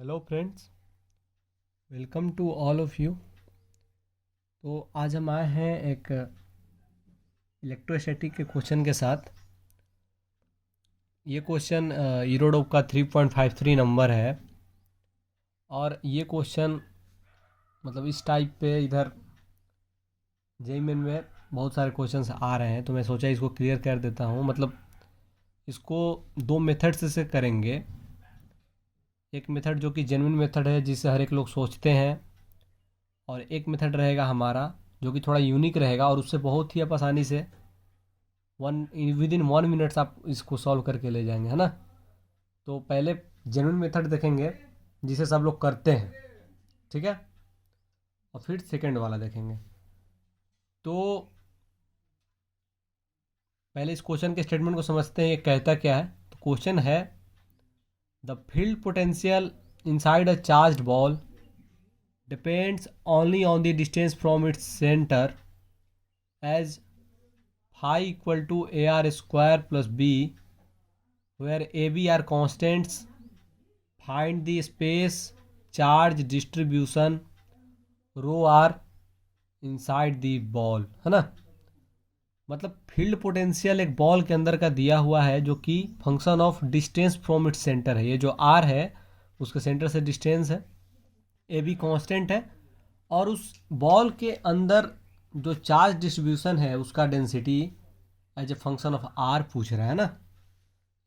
Hello friends, welcome to all of you. तो आज हम आए हैं एक इलेक्ट्रोस्टैटिक के क्वेश्चन के साथ। ये क्वेश्चन यूरोडोप का 3.53 नंबर है और ये क्वेश्चन मतलब इस टाइप पे इधर जेई मेन में बहुत सारे क्वेश्चंस आ रहे हैं, तो मैं सोचा इसको क्लियर कर देता हूँ। मतलब इसको दो मेथड से करेंगे। एक मेथड जो कि जेन्युइन मेथड है जिससे हर एक लोग सोचते हैं, और एक मेथड रहेगा हमारा जो कि थोड़ा यूनिक रहेगा और उससे बहुत ही आप आसानी से विद इन 1 मिनट्स आप इसको सॉल्व करके ले जाएंगे, है ना। तो पहले जेन्युइन मेथड देखेंगे जिसे सब लोग करते हैं, ठीक है, और फिर सेकंड वाला देखेंगे। तो पहले इस क्वेश्चन के स्टेटमेंट को समझते हैं, ये कहता क्या है। तो क्वेश्चन है, the field potential inside a charged ball depends only on the distance from its centre as phi equal to ar square plus b, where ab are constants. Find the space charge distribution rho r inside the ball, है ना। मतलब field potential एक ball के अंदर का दिया हुआ है जो कि function of distance from its centre है। ये जो आर है उसके सेंटर से डिस्टेंस है, ए बी कॉन्स्टेंट है, और उस बॉल के अंदर जो चार्ज डिस्ट्रीब्यूशन है उसका density as a function of r पूछ रहा है ना।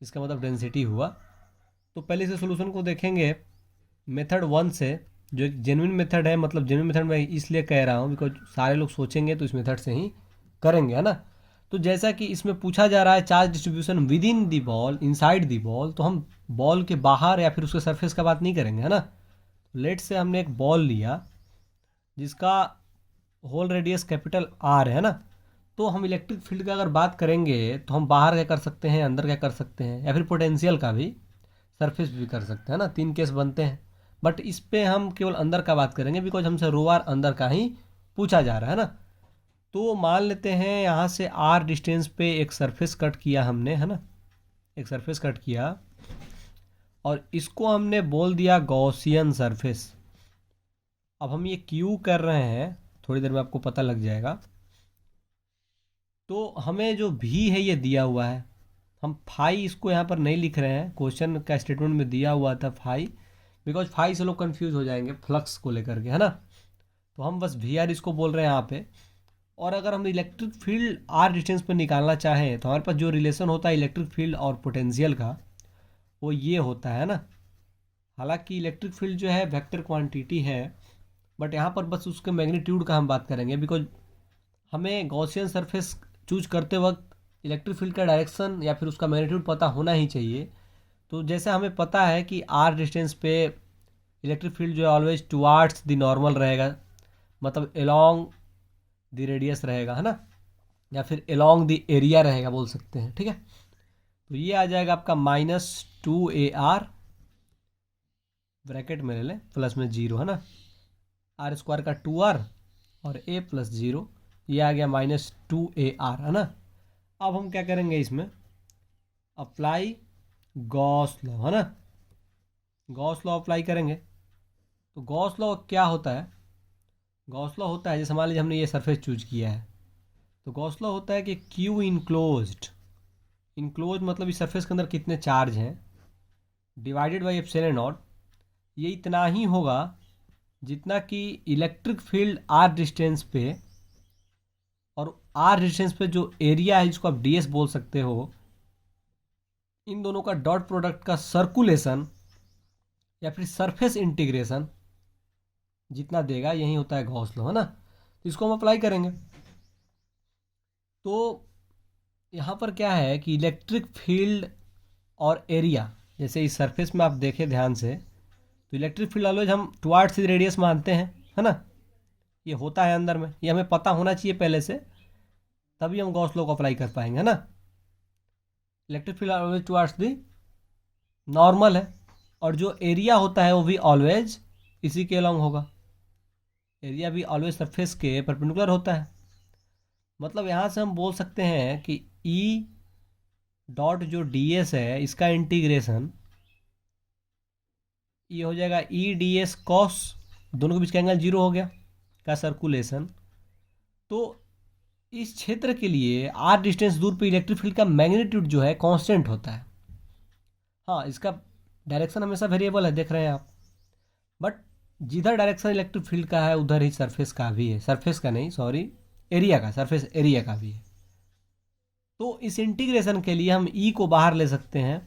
इसका मतलब डेंसिटी हुआ। तो पहले से सोल्यूशन को देखेंगे मेथड वन से, जो एक जेन्युइन मेथड है। मतलब जेन्युइन मेथड मैं इसलिए कह रहा हूँ बिकॉज सारे लोग सोचेंगे तो इस मेथड से ही करेंगे, है ना। तो जैसा कि इसमें पूछा जा रहा है charge distribution with in the ball, inside the ball, तो हम बॉल के बाहर या फिर उसके सरफेस का बात नहीं करेंगे, है ना। लेट से हमने एक बॉल लिया जिसका होल रेडियस कैपिटल आर है ना। तो हम इलेक्ट्रिक फील्ड का अगर बात करेंगे तो हम बाहर क्या कर सकते हैं, अंदर क्या कर सकते हैं, या फिर पोटेंशियल का भी सरफेस भी कर सकते हैं ना। तीन केस बनते हैं, बट इस पे हम केवल अंदर का बात करेंगे बिकॉज हमसे रो आर अंदर का ही पूछा जा रहा है ना। तो मान लेते हैं यहाँ से आर डिस्टेंस पे एक सरफेस कट किया हमने, है ना। एक सरफेस कट किया और इसको हमने बोल दिया गॉसियन सरफेस। अब हम ये क्यों कर रहे हैं थोड़ी देर में आपको पता लग जाएगा। तो हमें जो भी है ये दिया हुआ है, हम फाई इसको यहाँ पर नहीं लिख रहे हैं, क्वेश्चन का स्टेटमेंट में दिया हुआ था फाई, बिकॉज फाई से लोग कंफ्यूज हो जाएंगे फ्लक्स को लेकर के, है ना। तो हम बस वी आर इसको बोल रहे हैं यहाँ पे। और अगर हम इलेक्ट्रिक फील्ड आर डिस्टेंस पर निकालना चाहें तो हमारे पास जो रिलेशन होता है इलेक्ट्रिक फील्ड और पोटेंशियल का, वो ये होता है ना। हालांकि इलेक्ट्रिक फील्ड जो है वेक्टर क्वांटिटी है, बट यहाँ पर बस उसके मैग्नीट्यूड का हम बात करेंगे बिकॉज हमें गॉसियन सरफेस चूज करते वक्त इलेक्ट्रिक फील्ड का डायरेक्शन या फिर उसका मैग्नीट्यूड पता होना ही चाहिए। तो जैसे हमें पता है कि आर डिस्टेंस पे इलेक्ट्रिक फील्ड जो है ऑलवेज टुवार्ड्स द नॉर्मल रहेगा, मतलब एलोंग द रेडियस रहेगा, है ना, या फिर एलोंग द एरिया रहेगा बोल सकते हैं, ठीक है। तो ये आ जाएगा आपका -2 AR, ब्रैकेट में ले लें, प्लस में जीरो, है ना, आर स्क्वायर का 2R और ए प्लस जीरो, ये आ गया -2 AR, है ना। अब हम क्या करेंगे इसमें, अप्लाई गॉस लॉ, है ना। गॉस लॉ अप्लाई करेंगे। तो गॉस लॉ क्या होता है, गॉस लॉ होता है जैसे मान लीजिए हमने ये सरफेस चूज किया है, तो गॉस लॉ होता है कि क्यू इनक्लोज्ड, इनक्लोज मतलब इस सरफेस के अंदर कितने चार्ज हैं, डिवाइडेड बाई एप्सिलॉन नॉट, ये इतना ही होगा जितना कि इलेक्ट्रिक फील्ड आर डिस्टेंस पे और आर डिस्टेंस पे जो एरिया है जिसको आप डीएस बोल सकते हो, इन दोनों का डॉट प्रोडक्ट का सर्कुलेशन या फिर सरफेस इंटीग्रेशन जितना देगा, यही होता है गॉस लॉ, है ना। तो इसको हम अप्लाई करेंगे। तो यहाँ पर क्या है कि इलेक्ट्रिक फील्ड और एरिया, जैसे इस सरफेस में आप देखें ध्यान से, तो इलेक्ट्रिक फील्ड ऑलवेज हम टुवार्ड्स द रेडियस मानते हैं, है ना। ये होता है अंदर में, ये हमें पता होना चाहिए पहले से, तभी हम गॉस लॉ को अप्लाई कर पाएंगे, है ना। Electric field always towards the normal है, और जो एरिया होता है वो भी ऑलवेज इसी के अलॉन्ग होगा। एरिया भी ऑलवेज सरफेस के परपेंडिकुलर होता है। मतलब यहाँ से हम बोल सकते हैं कि ई डॉट जो डी एस है इसका इंटीग्रेशन ये हो जाएगा ई डी एस कॉस, दोनों के बीच का एंगल 0 हो गया का सर्कुलेशन। तो इस क्षेत्र के लिए आर डिस्टेंस दूर पे इलेक्ट्रिक फील्ड का मैग्नीट्यूड जो है कांस्टेंट होता है। हाँ, इसका डायरेक्शन हमेशा वेरिएबल है, देख रहे हैं आप, बट जिधर डायरेक्शन इलेक्ट्रिक फील्ड का है उधर ही सरफेस का भी है, सरफेस का नहीं सॉरी, एरिया का, सरफेस एरिया का भी है। तो इस इंटीग्रेशन के लिए हम ई को बाहर ले सकते हैं,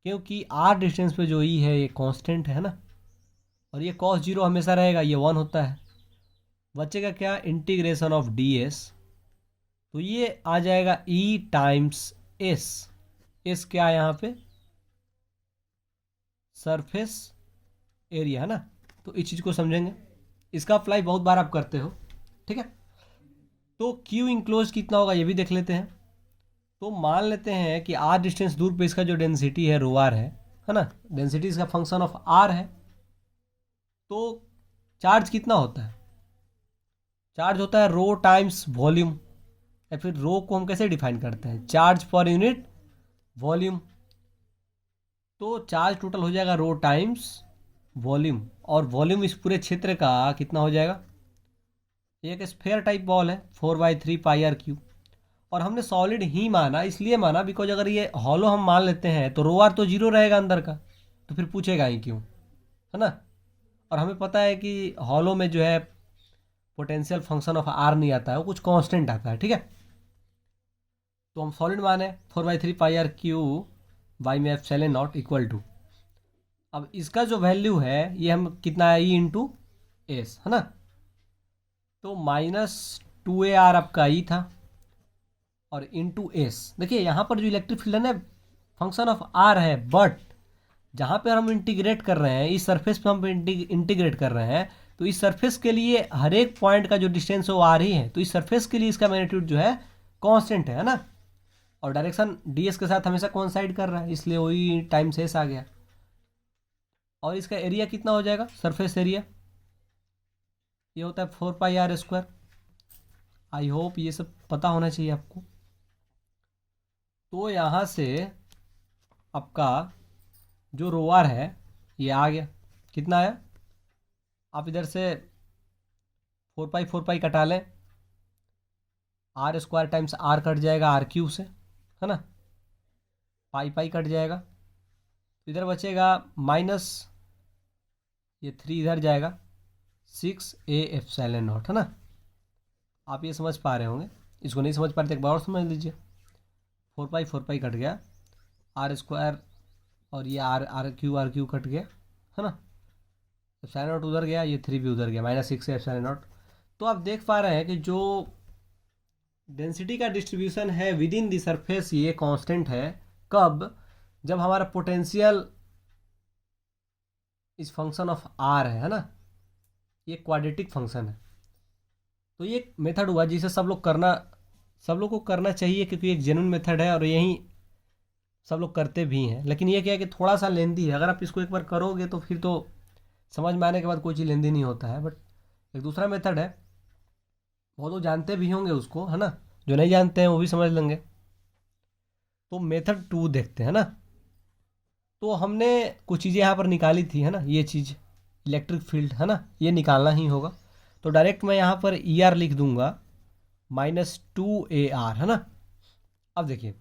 क्योंकि आर डिस्टेंस पे जो ई है ये कांस्टेंट है ना, और ये cos 0 हमेशा रहेगा, ये 1 होता है। बचेगा क्या, इंटीग्रेशन ऑफ डी एस, तो ये आ जाएगा ई टाइम्स एस। एस क्या है यहाँ पे, सरफेस एरिया है ना। तो इस चीज़ को समझेंगे, इसका अप्लाई बहुत बार आप करते हो, ठीक है। तो क्यू इंक्लोज कितना होगा ये भी देख लेते हैं। तो मान लेते हैं कि आर डिस्टेंस दूर पे इसका जो डेंसिटी है रो आर है ना, डेंसिटी इसका फंक्शन ऑफ आर है। तो चार्ज कितना होता है, चार्ज होता है रो टाइम्स वॉल्यूम, या फिर रो को हम कैसे डिफाइन करते हैं, चार्ज पर यूनिट वॉल्यूम। तो चार्ज टोटल हो जाएगा रो टाइम्स वॉल्यूम, और वॉल्यूम इस पूरे क्षेत्र का कितना हो जाएगा, एक स्फेयर टाइप बॉल है 4/3 पाई आर क्यू। और हमने सॉलिड ही माना, इसलिए माना बिकॉज अगर ये हॉलो हम मान लेते हैं तो रो आर तो 0 रहेगा अंदर का, तो फिर पूछेगा ही क्यों, है ना। और हमें पता है कि हॉलो में जो है पोटेंशियल फंक्शन ऑफ आर नहीं आता है, वो कुछ कांस्टेंट आता है, ठीक है। तो हम सॉलिड माने 4/3 पाई आर क्यू बाई में एप्सिलॉन नॉट इक्वल टू, अब इसका जो वैल्यू है ये हम कितना है, ई इंटू एस, है ना। तो -2ar आपका ई था, और इंटू एस। देखिए यहाँ पर जो इलेक्ट्रिक फील्ड है ना फंक्शन ऑफ आर है, बट जहाँ पे हम इंटीग्रेट कर रहे हैं, इस सरफेस पे हम इंटीग्रेट कर रहे हैं, तो इस सरफेस के लिए हर एक पॉइंट का जो डिस्टेंस है वो आर ही है। तो इस सरफेस के लिए इसका मैग्नीट्यूड जो है कांस्टेंट है ना, और डायरेक्शन ds के साथ हमेशा कोइंसाइड कर रहा है, इसलिए वही टाइम्स एस आ गया। और इसका एरिया कितना हो जाएगा, सरफेस एरिया ये होता है 4πr²। आई होप ये सब पता होना चाहिए आपको। तो यहाँ से आपका जो रोआर है ये आ गया, कितना आया, आप इधर से 4π कटा लें, r² टाइम्स r कट जाएगा r³ से, है ना, पाई कट जाएगा, तो इधर बचेगा माइनस, ये 3 इधर जाएगा, 6a एप्सिलॉन नॉट, है ना। आप ये समझ पा रहे होंगे, इसको नहीं समझ पा रहे तो एक बार और समझ लीजिए। 4π कट गया, r² और ये r³ कट गया, है ना, एप्सिलॉन नॉट उधर गया, ये 3 भी उधर गया, -6 एप्सिलॉन नॉट। तो आप देख पा रहे हैं कि जो डेंसिटी का डिस्ट्रीब्यूशन है विद इन दी सरफेस ये कांस्टेंट है। कब, जब हमारा पोटेंशियल इस फंक्शन ऑफ आर है ना, ये क्वाड्रेटिक फंक्शन है। तो ये मेथड हुआ जिसे सब लोग को करना चाहिए, क्योंकि एक जेन्युइन मेथड है और यही सब लोग करते भी हैं। लेकिन ये क्या है कि थोड़ा सा लेंदी है, अगर आप इसको एक बार करोगे तो फिर तो समझ में आने के बाद कोई चीज़ लेंदी नहीं होता है। बट एक दूसरा मेथड है, बहुत लोग जानते भी होंगे उसको, है ना, जो नहीं जानते हैं वो भी समझ लेंगे। तो मेथड 2 देखते हैं ना। तो हमने कुछ चीज़ें यहाँ पर निकाली थी, है ना, ये चीज़ इलेक्ट्रिक फील्ड है ना, ये निकालना ही होगा। तो डायरेक्ट मैं यहाँ पर ई आर लिख दूंगा, -2ar, है ना। अब देखिए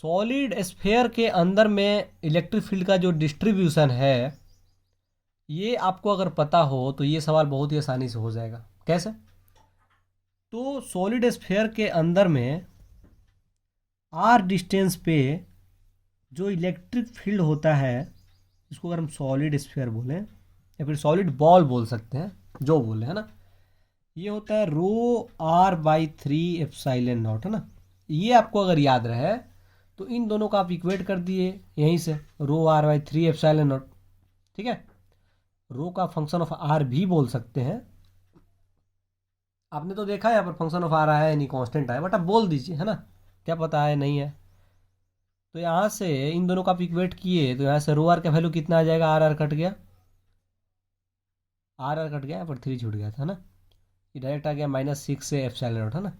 सॉलिड स्फेयर के अंदर में इलेक्ट्रिक फील्ड का जो डिस्ट्रीब्यूशन है ये आपको अगर पता हो तो ये सवाल बहुत ही आसानी से हो जाएगा। कैसे, तो सॉलिड स्फेयर के अंदर में आर डिस्टेंस पे जो इलेक्ट्रिक फील्ड होता है, इसको अगर हम सॉलिड स्फेयर बोलें या फिर सॉलिड बॉल बोल सकते हैं, जो बोले, है ना, ये होता है ρr/3 एप्सिलॉन नॉट, है ना। ये आपको अगर याद रहे तो इन दोनों का आप इक्वेट कर दिए यहीं से, ρr/3 एप्सिलॉन नॉट, ठीक है। रो का फंक्शन ऑफ आर भी बोल सकते हैं, आपने तो देखा है यहाँ पर फंक्शन ऑफ आर आया है नहीं कांस्टेंट आया, बट आप बोल दीजिए, है ना, क्या पता है नहीं है। तो यहाँ से इन दोनों का आप इक्वेट किए तो यहाँ से ρr का वैल्यू कितना आ जाएगा, r कट गया, r कट गया, यहाँ पर 3 छूट गया था ना, ये डायरेक्ट आ गया -6 से एप्सिलॉन नॉट, है ना।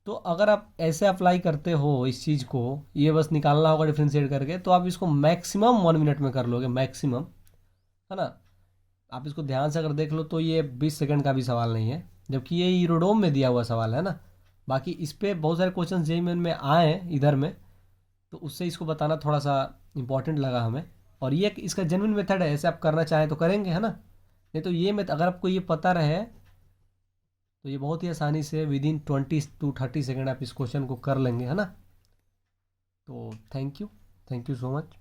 तो अगर आप ऐसे अप्लाई करते हो इस चीज़ को, ये बस निकालना होगा डिफ्रेंशिएट करके, तो आप इसको मैक्सिमम 1 मिनट में कर लोगे, मैक्सिमम, है ना। आप इसको ध्यान से अगर देख लो तो ये 20 सेकंड का भी सवाल नहीं है, जबकि ये यूरोडोम में दिया हुआ सवाल है ना। बाकी इस पर बहुत सारे क्वेश्चन जेईई मेन में आए हैं इधर में, तो उससे इसको बताना थोड़ा सा इंपॉर्टेंट लगा हमें। और ये इसका जेन्युइन मेथड है, ऐसे आप करना चाहें तो करेंगे, है ना। नहीं तो ये मेथड अगर आपको ये पता रहे तो ये बहुत ही आसानी से विदिन 20 to 30 सेकेंड आप इस क्वेश्चन को कर लेंगे, है ना। तो थैंक यू सो मच।